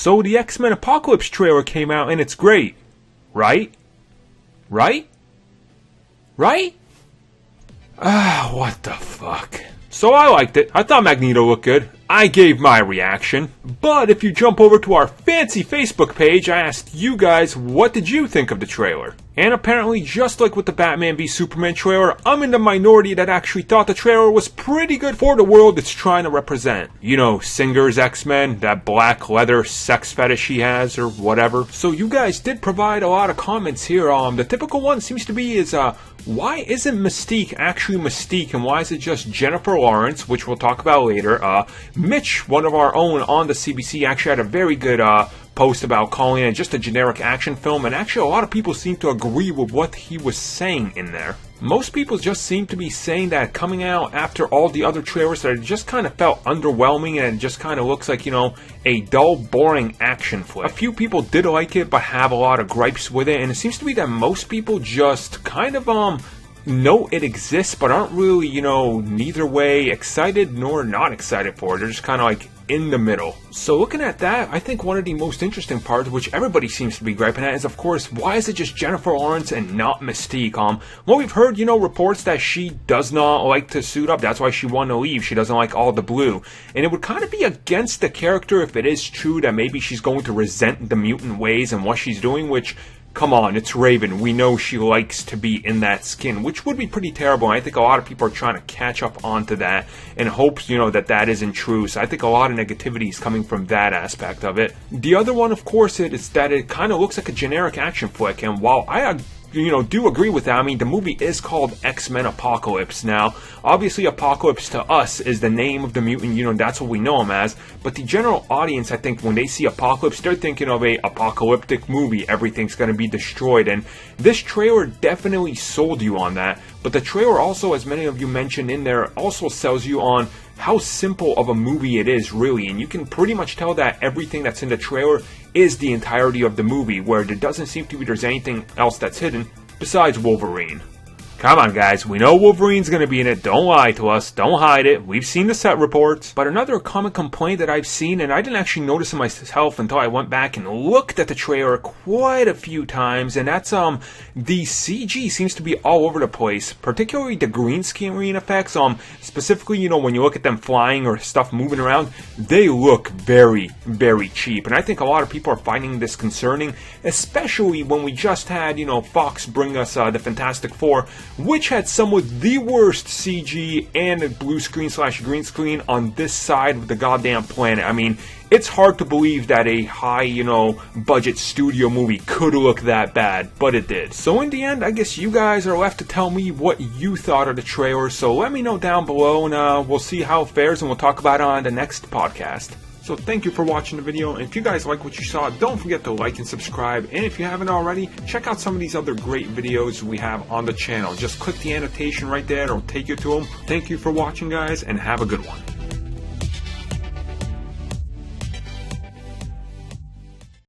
So the X-Men Apocalypse trailer came out and it's great. Right? Right? Right? What the fuck? So I liked it. I thought Magneto looked good. I gave my reaction. But if you jump over to our fancy Facebook page, I asked you guys, what did you think of the trailer? And apparently, just like with the Batman v Superman trailer, I'm in the minority that actually thought the trailer was pretty good for the world it's trying to represent. You know, Singer's X-Men, that black leather sex fetish he has, or whatever. So you guys did provide a lot of comments here. The typical one seems to be is, why isn't Mystique actually Mystique, and why is it just Jennifer Lawrence, which we'll talk about later. Mitch, one of our own on the CBC, actually had a very good post about calling it just a generic action film, and actually a lot of people seem to agree with what he was saying in there. Most people just seem to be saying that coming out after all the other trailers that it just kind of felt underwhelming and it just kind of looks like, you know, a dull, boring action flick. A few people did like it but have a lot of gripes with it, and it seems to be that most people just kind of know it exists but aren't really, you know, neither way excited nor not excited for it. They're just kind of like in the middle. So looking at that, I think one of the most interesting parts, which everybody seems to be griping at, is of course, why is it just Jennifer Lawrence and not Mystique? Well, we've heard, you know, reports that she does not like to suit up. That's why she wanted to leave. She doesn't like all the blue. And it would kind of be against the character if it is true that maybe she's going to resent the mutant ways and what she's doing, which, come on, it's Raven. We know she likes to be in that skin, which would be pretty terrible. And I think a lot of people are trying to catch up onto that in hopes, you know, that that isn't true. So I think a lot of negativity is coming from that aspect of it. The other one, of course, is that it kind of looks like a generic action flick. And while I do agree with that. I mean, the movie is called X-Men Apocalypse. Now, obviously, Apocalypse to us is the name of the mutant, you know, that's what we know him as. But the general audience, I think, when they see Apocalypse, they're thinking of a apocalyptic movie. Everything's going to be destroyed. And this trailer definitely sold you on that. But the trailer also, as many of you mentioned in there, also sells you on how simple of a movie it is, really. And you can pretty much tell that everything that's in the trailer is the entirety of the movie, where there doesn't seem to be there's anything else that's hidden besides Wolverine. Come on, guys, we know Wolverine's going to be in it. Don't lie to us. Don't hide it. We've seen the set reports. But another common complaint that I've seen, and I didn't actually notice it myself until I went back and looked at the trailer quite a few times, and that's the CG seems to be all over the place, particularly the green screen effects. Specifically, you know, when you look at them flying or stuff moving around, they look very, very cheap. And I think a lot of people are finding this concerning, especially when we just had, you know, Fox bring us the Fantastic Four, which had some of the worst CG and blue screen / green screen on this side of the goddamn planet. I mean, it's hard to believe that a high, you know, budget studio movie could look that bad, but it did. So in the end, I guess you guys are left to tell me what you thought of the trailer, so let me know down below, and we'll see how it fares, and we'll talk about it on the next podcast. So thank you for watching the video, and if you guys like what you saw, don't forget to like and subscribe, and if you haven't already, check out some of these other great videos we have on the channel. Just click the annotation right there, it'll take you to them. Thank you for watching, guys, and have a good one.